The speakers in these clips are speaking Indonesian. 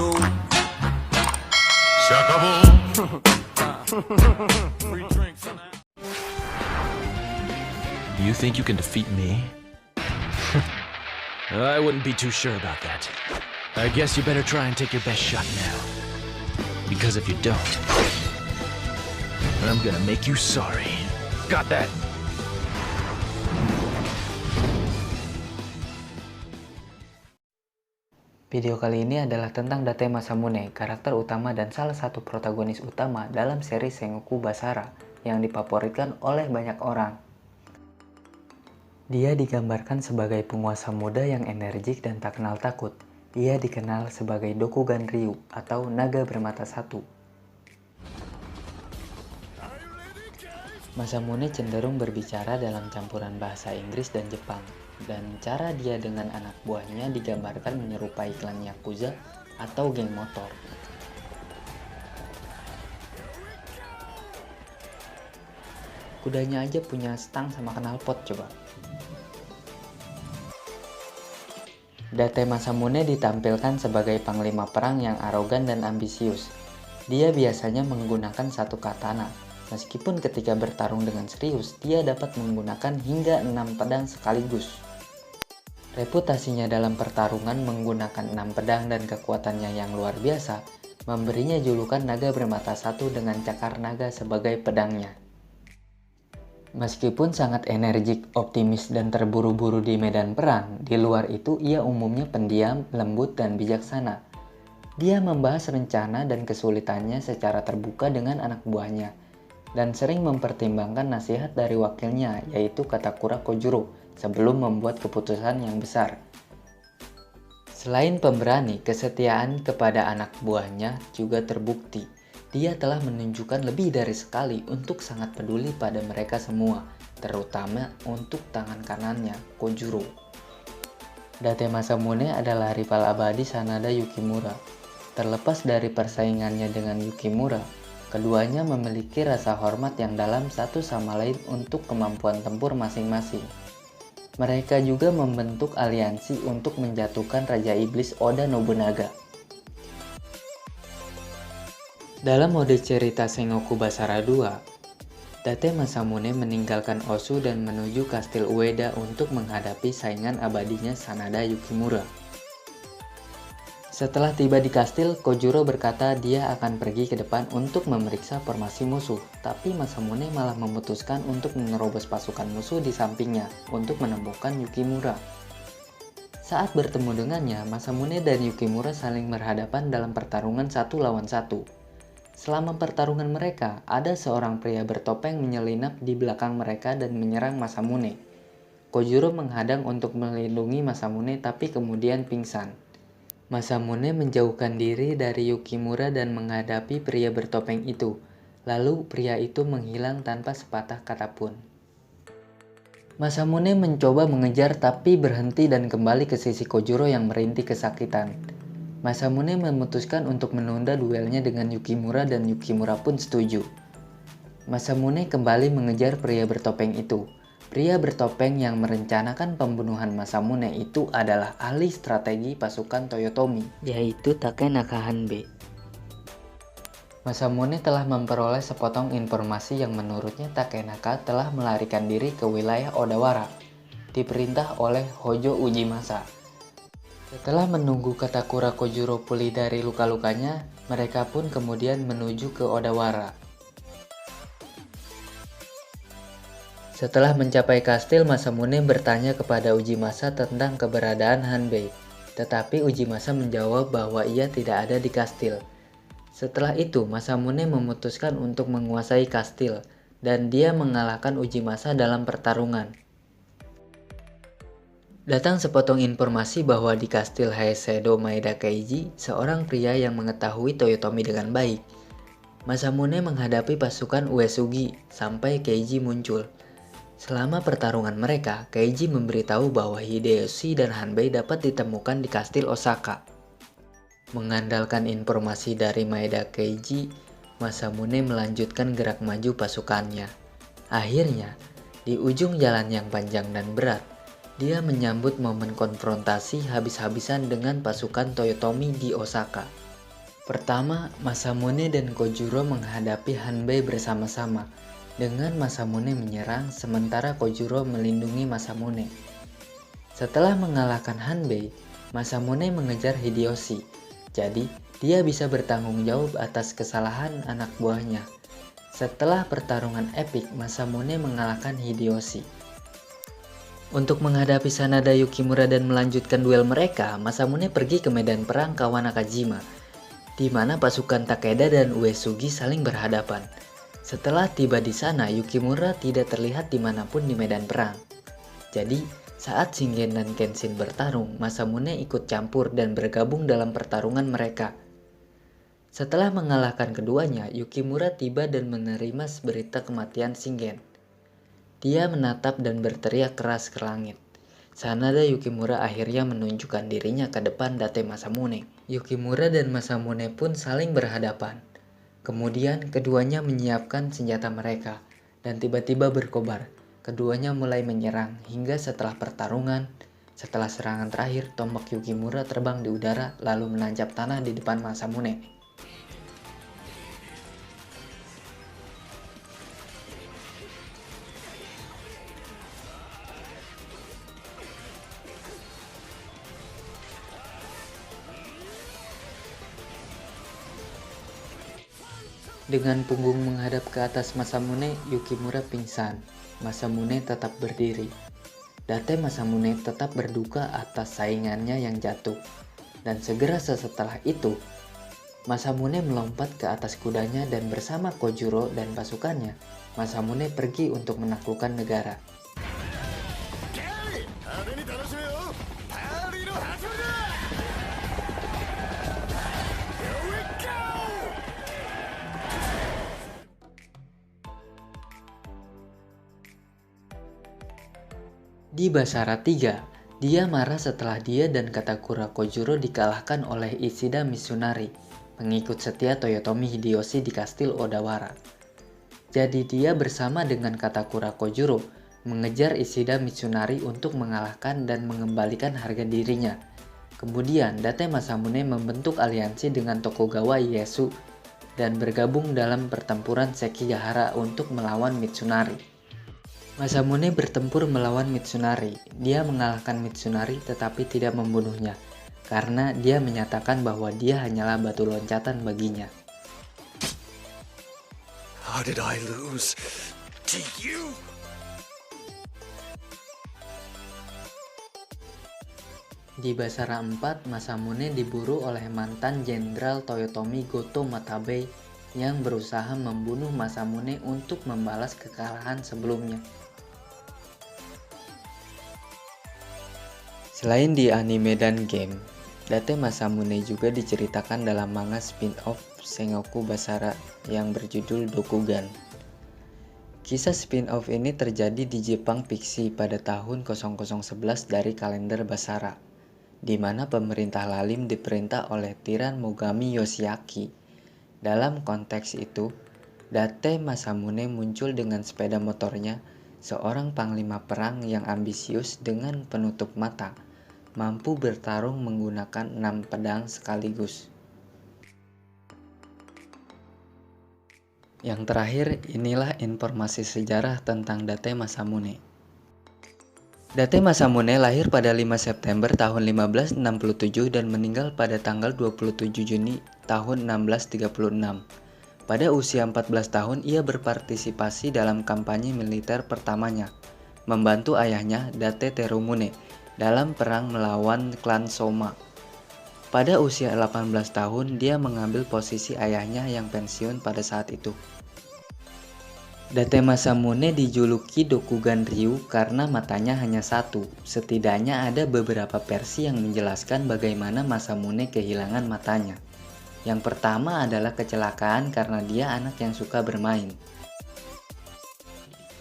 go. Shakabo. Free drinks on that. You think you can defeat me? I wouldn't be too sure about that. I guess you better try and take your best shot now. Because if you don't, I'm gonna make you sorry. Got that? Video kali ini adalah tentang Date Masamune, karakter utama dan salah satu protagonis utama dalam seri Sengoku Basara yang difavoritkan oleh banyak orang. Dia digambarkan sebagai penguasa muda yang energik dan tak kenal takut. Ia dikenal sebagai Dokugan Ryu atau naga bermata satu. Masamune cenderung berbicara dalam campuran bahasa Inggris dan Jepang, dan cara dia dengan anak buahnya digambarkan menyerupai klan Yakuza atau geng motor. Kudanya aja punya stang sama knalpot coba. Date Masamune ditampilkan sebagai panglima perang yang arogan dan ambisius. Dia biasanya menggunakan satu katana. Meskipun ketika bertarung dengan serius, dia dapat menggunakan hingga 6 pedang sekaligus. Reputasinya dalam pertarungan menggunakan 6 pedang dan kekuatannya yang luar biasa, memberinya julukan naga bermata satu dengan cakar naga sebagai pedangnya. Meskipun sangat energik, optimis, dan terburu-buru di medan perang, di luar itu ia umumnya pendiam, lembut, dan bijaksana. Dia membahas rencana dan kesulitannya secara terbuka dengan anak buahnya, dan sering mempertimbangkan nasihat dari wakilnya, yaitu Katakura Kojuro, sebelum membuat keputusan yang besar. Selain pemberani, kesetiaan kepada anak buahnya juga terbukti. Dia telah menunjukkan lebih dari sekali untuk sangat peduli pada mereka semua, terutama untuk tangan kanannya, Kojuro. Date Masamune adalah rival abadi Sanada Yukimura. Terlepas dari persaingannya dengan Yukimura, keduanya memiliki rasa hormat yang dalam satu sama lain untuk kemampuan tempur masing-masing. Mereka juga membentuk aliansi untuk menjatuhkan Raja Iblis Oda Nobunaga. Dalam mode cerita Sengoku Basara 2, Date Masamune meninggalkan Osu dan menuju Kastil Ueda untuk menghadapi saingan abadinya Sanada Yukimura. Setelah tiba di kastil, Kojuro berkata dia akan pergi ke depan untuk memeriksa formasi musuh, tapi Masamune malah memutuskan untuk menerobos pasukan musuh di sampingnya untuk menemukan Yukimura. Saat bertemu dengannya, Masamune dan Yukimura saling berhadapan dalam pertarungan 1 lawan 1. Selama pertarungan mereka, ada seorang pria bertopeng menyelinap di belakang mereka dan menyerang Masamune. Kojuro menghadang untuk melindungi Masamune tapi kemudian pingsan. Masamune menjauhkan diri dari Yukimura dan menghadapi pria bertopeng itu. Lalu pria itu menghilang tanpa sepatah kata pun. Masamune mencoba mengejar tapi berhenti dan kembali ke sisi Kojuro yang merintih kesakitan. Masamune memutuskan untuk menunda duelnya dengan Yukimura dan Yukimura pun setuju. Masamune kembali mengejar pria bertopeng itu. Pria bertopeng yang merencanakan pembunuhan Masamune itu adalah ahli strategi pasukan Toyotomi, yaitu Takenaka Hanbe. Masamune telah memperoleh sepotong informasi yang menurutnya Takenaka telah melarikan diri ke wilayah Odawara, diperintah oleh Hojo Ujimasa. Setelah menunggu Katakura Kojuro pulih dari luka-lukanya, mereka pun kemudian menuju ke Odawara. Setelah mencapai kastil, Masamune bertanya kepada Ujimasa tentang keberadaan Hanbei, tetapi Ujimasa menjawab bahwa ia tidak ada di kastil. Setelah itu, Masamune memutuskan untuk menguasai kastil, dan dia mengalahkan Ujimasa dalam pertarungan. Datang sepotong informasi bahwa di kastil Haesedo Maeda Keiji, seorang pria yang mengetahui Toyotomi dengan baik. Masamune menghadapi pasukan Uesugi sampai Keiji muncul. Selama pertarungan mereka, Keiji memberitahu bahwa Hideyoshi dan Hanbei dapat ditemukan di kastil Osaka. Mengandalkan informasi dari Maeda Keiji, Masamune melanjutkan gerak maju pasukannya. Akhirnya, di ujung jalan yang panjang dan berat, dia menyambut momen konfrontasi habis-habisan dengan pasukan Toyotomi di Osaka. Pertama, Masamune dan Kojuro menghadapi Hanbei bersama-sama, dengan Masamune menyerang sementara Kojuro melindungi Masamune. Setelah mengalahkan Hanbei, Masamune mengejar Hideyoshi, jadi dia bisa bertanggung jawab atas kesalahan anak buahnya. Setelah pertarungan epik, Masamune mengalahkan Hideyoshi. Untuk menghadapi Sanada Yukimura dan melanjutkan duel mereka, Masamune pergi ke medan perang Kawanakajima, di mana pasukan Takeda dan Uesugi saling berhadapan. Setelah tiba di sana, Yukimura tidak terlihat dimanapun di medan perang. Jadi, saat Shingen dan Kenshin bertarung, Masamune ikut campur dan bergabung dalam pertarungan mereka. Setelah mengalahkan keduanya, Yukimura tiba dan menerima berita kematian Shingen. Dia menatap dan berteriak keras ke langit. Sanada Yukimura akhirnya menunjukkan dirinya ke depan Date Masamune. Yukimura dan Masamune pun saling berhadapan. Kemudian keduanya menyiapkan senjata mereka dan tiba-tiba berkobar. Keduanya mulai menyerang hingga setelah serangan terakhir, tombak Yukimura terbang di udara lalu menancap tanah di depan Masamune. Dengan punggung menghadap ke atas Masamune, Yukimura pingsan. Masamune tetap berdiri. Date Masamune tetap berduka atas saingannya yang jatuh. Dan segera setelah itu, Masamune melompat ke atas kudanya dan bersama Kojuro dan pasukannya, Masamune pergi untuk menaklukkan negara. Di Basara 3, dia marah setelah dia dan Katakura Kojuro dikalahkan oleh Ishida Mitsunari, pengikut setia Toyotomi Hideyoshi di Kastil Odawara. Jadi dia bersama dengan Katakura Kojuro mengejar Ishida Mitsunari untuk mengalahkan dan mengembalikan harga dirinya. Kemudian Date Masamune membentuk aliansi dengan Tokugawa Ieyasu dan bergabung dalam pertempuran Sekigahara untuk melawan Mitsunari. Masamune bertempur melawan Mitsunari. Dia mengalahkan Mitsunari tetapi tidak membunuhnya, karena dia menyatakan bahwa dia hanyalah batu loncatan baginya. How did I lose to you? Di Basara 4, Masamune diburu oleh mantan Jenderal Toyotomi Goto Matabe yang berusaha membunuh Masamune untuk membalas kekalahan sebelumnya. Selain di anime dan game, Date Masamune juga diceritakan dalam manga spin-off Sengoku Basara yang berjudul Dokugan. Kisah spin-off ini terjadi di Jepang fiksi pada tahun 0011 dari kalender Basara, di mana pemerintah Lalim diperintah oleh Tiran Mogami Yoshiaki. Dalam konteks itu, Date Masamune muncul dengan sepeda motornya, seorang panglima perang yang ambisius dengan penutup mata, mampu bertarung menggunakan 6 pedang sekaligus. Yang terakhir, inilah informasi sejarah tentang Date Masamune. Date Masamune lahir pada 5 September tahun 1567 dan meninggal pada tanggal 27 Juni tahun 1636. Pada usia 14 tahun, ia berpartisipasi dalam kampanye militer pertamanya, membantu ayahnya Date Terumune dalam perang melawan klan Soma. Pada usia 18 tahun, dia mengambil posisi ayahnya yang pensiun pada saat itu. Date Masamune dijuluki Dokugan Ryu karena matanya hanya satu. Setidaknya ada beberapa versi yang menjelaskan bagaimana Masamune kehilangan matanya. Yang pertama adalah kecelakaan karena dia anak yang suka bermain.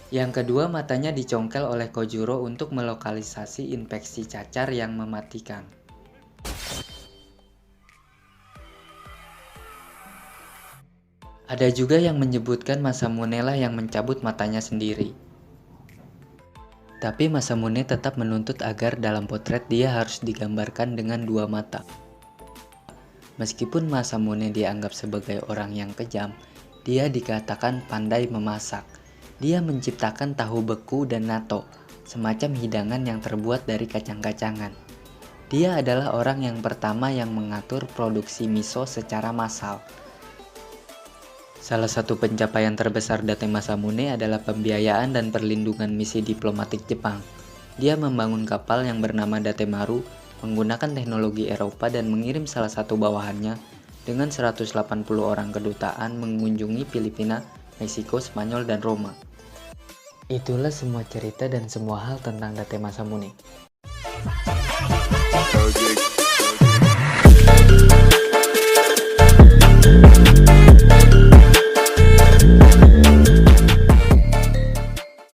Yang kedua, matanya dicongkel oleh Kojuro untuk melokalisasi infeksi cacar yang mematikan. Ada juga yang menyebutkan Masamune lah yang mencabut matanya sendiri. Tapi Masamune tetap menuntut agar dalam potret dia harus digambarkan dengan 2 mata. Meskipun Masamune dianggap sebagai orang yang kejam, dia dikatakan pandai memasak. Dia menciptakan tahu beku dan natto, semacam hidangan yang terbuat dari kacang-kacangan. Dia adalah orang yang pertama yang mengatur produksi miso secara massal. Salah satu pencapaian terbesar Date Masamune adalah pembiayaan dan perlindungan misi diplomatik Jepang. Dia membangun kapal yang bernama Datemaru menggunakan teknologi Eropa dan mengirim salah satu bawahannya dengan 180 orang kedutaan mengunjungi Filipina, Meksiko, Spanyol, dan Roma. Itulah semua cerita dan semua hal tentang Date Masamune. Okay.